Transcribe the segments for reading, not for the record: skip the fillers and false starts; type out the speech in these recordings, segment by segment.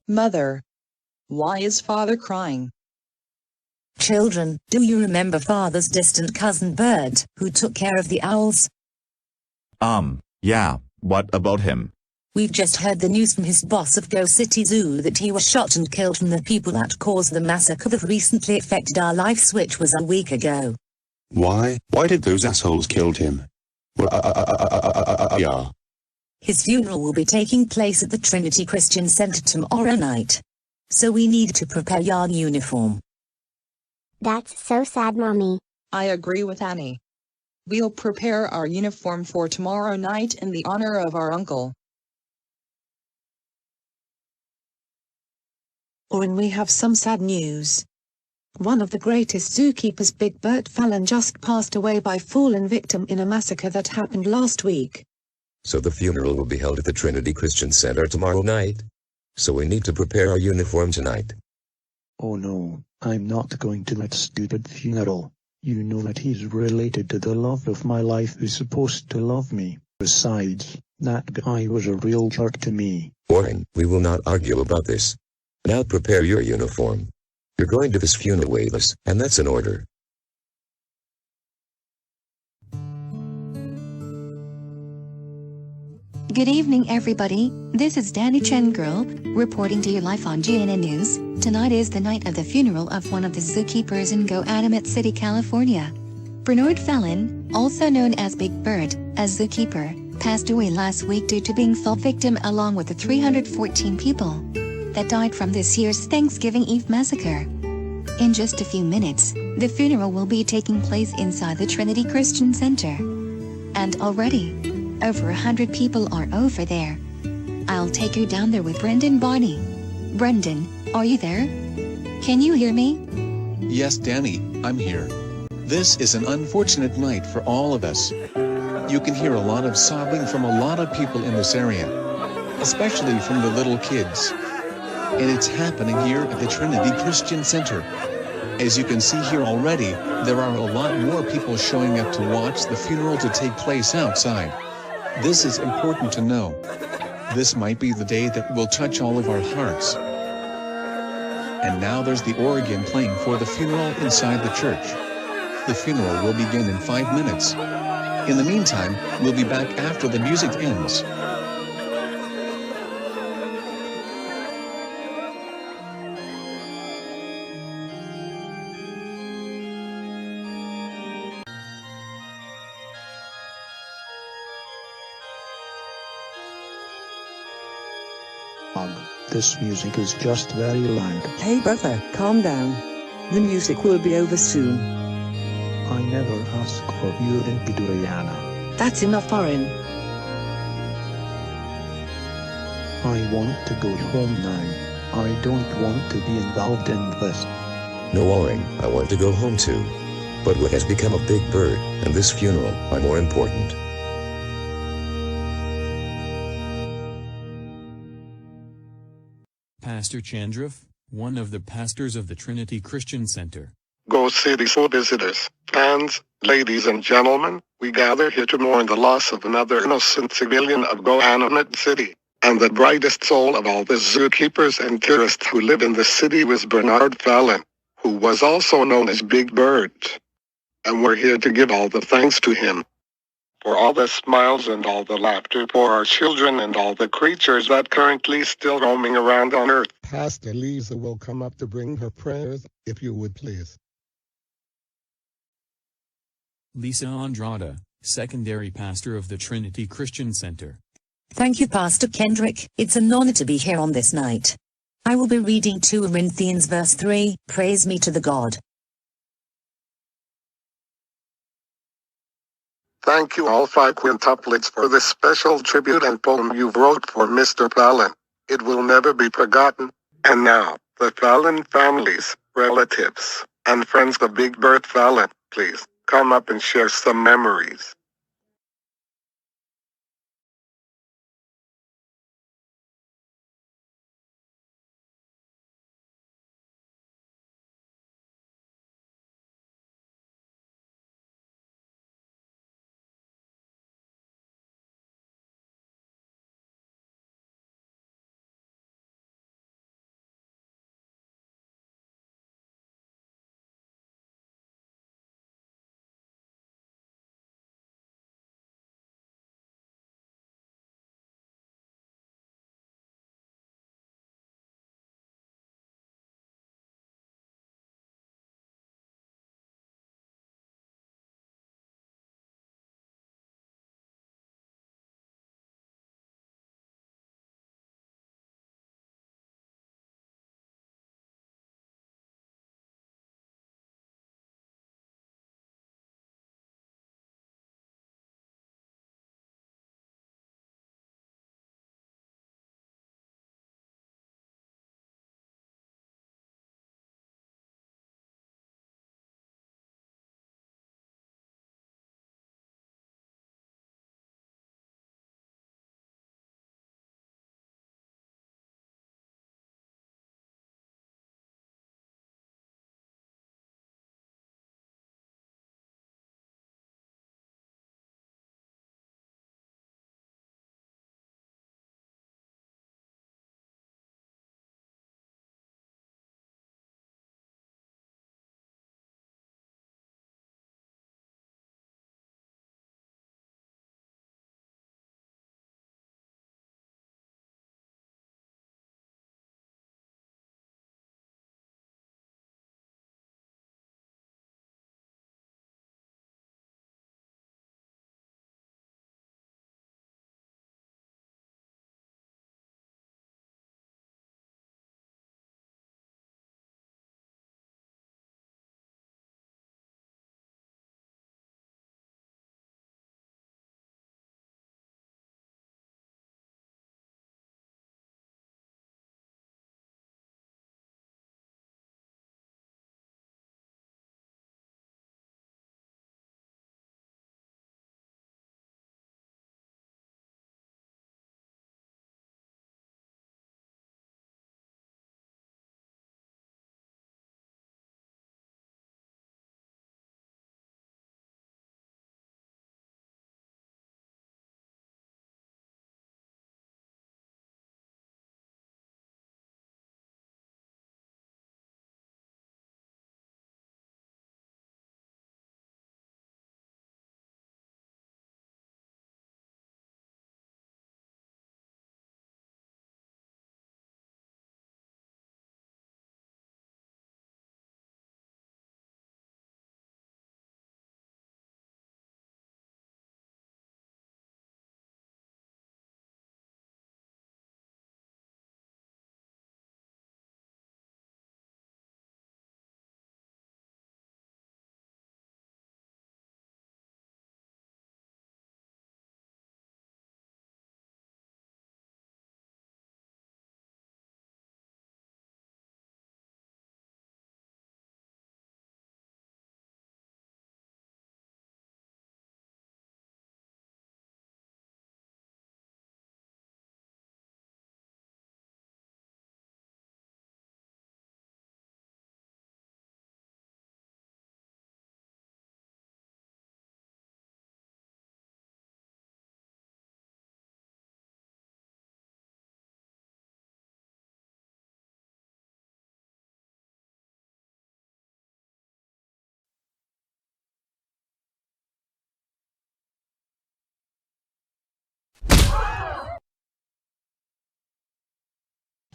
Mother, why is father crying? Children, do you remember father's distant cousin Bert, who took care of the owls? Yeah, what about him? We've just heard the news from his boss of Go City Zoo that he was shot and killed from the people that caused the massacre that recently affected our lives, which was a week ago. Why? Why did those assholes killed him? Yeah. His funeral will be taking place at the Trinity Christian Center tomorrow night. So we need to prepare your uniform. That's so sad, Mommy. I agree with Annie. We'll prepare our uniform for tomorrow night in the honor of our uncle. Orin, we have some sad news. One of the greatest zookeepers, Big Bert Fallon, just passed away by fallen victim in a massacre that happened last week. So the funeral will be held at the Trinity Christian Center tomorrow night. So we need to prepare our uniform tonight. Oh no, I'm not going to that stupid funeral. You know that he's related to the love of my life who's supposed to love me. Besides, that guy was a real jerk to me. Orin, we will not argue about this. Now prepare your uniform. You're going to this funeral with us, and that's an order. Good evening, everybody. This is Danny Chen Girl, reporting to you live on GNN News. Tonight is the night of the funeral of one of the zookeepers in Go-Animate City, California. Bernard Fallon, also known as Big Bert, a zookeeper, passed away last week due to being fall victim along with the 314 people that died from this year's Thanksgiving Eve massacre. In just a few minutes, the funeral will be taking place inside the Trinity Christian Center. And already, over 100 people are over there. I'll take you down there with Brendan Barney. Brendan, are you there? Can you hear me? Yes, Danny, I'm here. This is an unfortunate night for all of us. You can hear a lot of sobbing from a lot of people in this area, especially from the little kids. And it's happening here at the Trinity Christian Center. As you can see here already, there are a lot more people showing up to watch the funeral to take place outside. This is important to know. This might be the day that will touch all of our hearts. And now there's the organ playing for the funeral inside the church. The funeral will begin in 5 minutes. In the meantime, we'll be back after the music ends. This music is just very loud. Hey brother, calm down. The music will be over soon. I never asked for your input, Rihanna. That's enough, Orin. I want to go home now. I don't want to be involved in this. No, Orin, I want to go home too. But what has become of Big Bert and this funeral are more important. Pastor Chandrif, one of the pastors of the Trinity Christian Center. Go City Zoo visitors, fans, ladies and gentlemen, we gather here to mourn the loss of another innocent civilian of Go-Animate City. And the brightest soul of all the zookeepers and tourists who live in the city was Bernard Fallon, who was also known as Big Bert. And we're here to give all the thanks to him. For all the smiles and all the laughter for our children and all the creatures that currently still roaming around on earth. Pastor Lisa will come up to bring her prayers, if you would please. Lisa Andrada, secondary pastor of the Trinity Christian Center. Thank you, Pastor Kendrick. It's an honor to be here on this night. I will be reading 2 Corinthians verse 3, Praise me to the God. Thank you all 5 quintuplets for this special tribute and poem you wrote for Mr. Fallon. It will never be forgotten. And now, the Fallon families, relatives, and friends of Big Bert Fallon, please, come up and share some memories.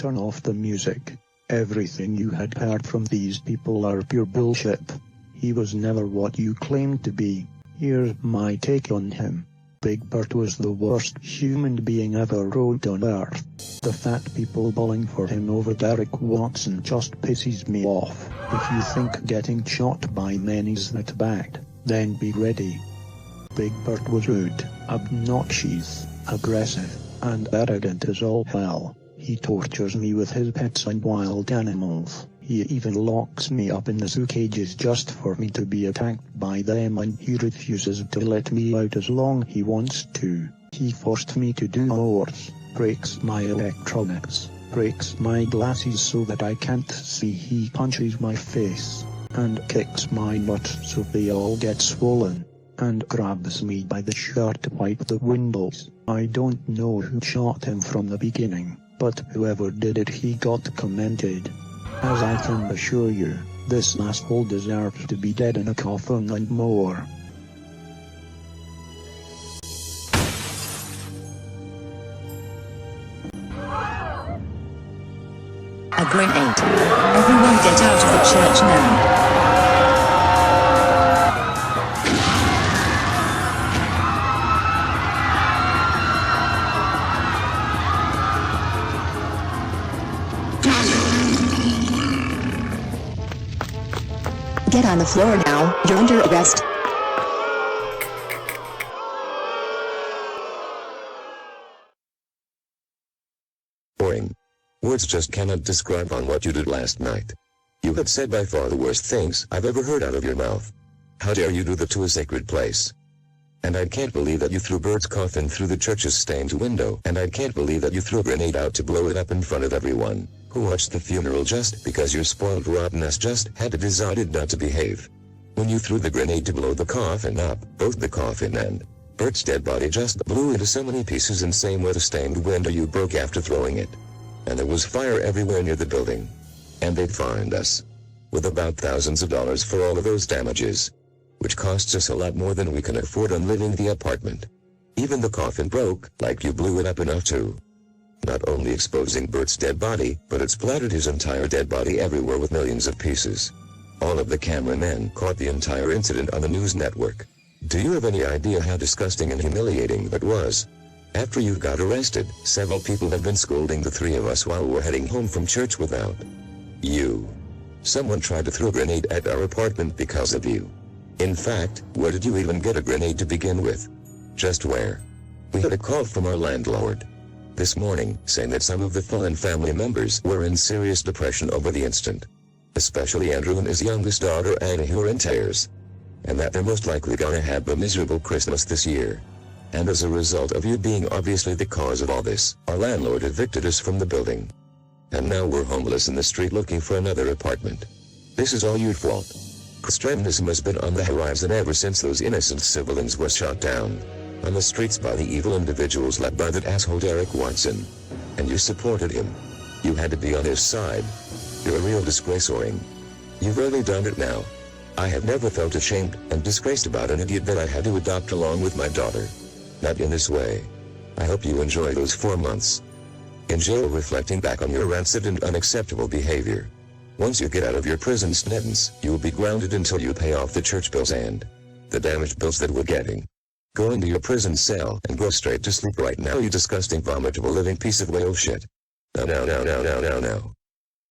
Turn off the music. Everything you had heard from these people are pure bullshit. He was never what you claimed to be. Here's my take on him. Big Bert was the worst human being ever rode on Earth. The fat people bawling for him over Derek Watson just pisses me off. If you think getting shot by men is that bad, then be ready. Big Bert was rude, obnoxious, aggressive, and arrogant as all hell. He tortures me with his pets and wild animals. He even locks me up in the zoo cages just for me to be attacked by them, and he refuses to let me out as long he wants to. He forced me to do wars, breaks my electronics, breaks my glasses so that I can't see. He punches my face, and kicks my nuts so they all get swollen, and grabs me by the shirt to wipe the windows. I don't know who shot him from the beginning, but whoever did it, he got commended. As I can assure you, this asshole deserves to be dead in a coffin and more. A grenade. Everyone get out of the church now. Get on the floor now, you're under arrest. Orin. Words just cannot describe on what you did last night. You have said by far the worst things I've ever heard out of your mouth. How dare you do that to a sacred place? And I can't believe that you threw Bert's coffin through the church's stained window, and I can't believe that you threw a grenade out to blow it up in front of everyone who watched the funeral just because your spoiled rotten ass just had decided not to behave. When you threw the grenade to blow the coffin up, both the coffin and Bert's dead body just blew into so many pieces, and same with the stained window you broke after throwing it. And there was fire everywhere near the building. And they'd fined us with about thousands of dollars for all of those damages, which costs us a lot more than we can afford on living the apartment. Even the coffin broke, like you blew it up enough to not only exposing Bert's dead body, but it splattered his entire dead body everywhere with millions of pieces. All of the cameramen caught the entire incident on the news network. Do you have any idea how disgusting and humiliating that was? After you got arrested, several people have been scolding the three of us while we're heading home from church without you. Someone tried to throw a grenade at our apartment because of you. In fact, where did you even get a grenade to begin with? Just where? We had a call from our landlord this morning, saying that some of the Fallon family members were in serious depression over the incident. Especially Andrew and his youngest daughter Annie, who are in tears. And that they're most likely gonna have a miserable Christmas this year. And as a result of you being obviously the cause of all this, our landlord evicted us from the building. And now we're homeless in the street looking for another apartment. This is all your fault. Extremism has been on the horizon ever since those innocent civilians were shot down on the streets by the evil individuals led by that asshole Derek Watson. And you supported him. You had to be on his side. You're a real disgrace, Orin. You've really done it now. I have never felt ashamed and disgraced about an idiot that I had to adopt along with my daughter. Not in this way. I hope you enjoy those 4 months in jail reflecting back on your rancid and unacceptable behavior. Once you get out of your prison sentence, you will be grounded until you pay off the church bills and the damaged bills that we're getting. Go into your prison cell and go straight to sleep right now, you disgusting, vomitable, living piece of whale shit. Now.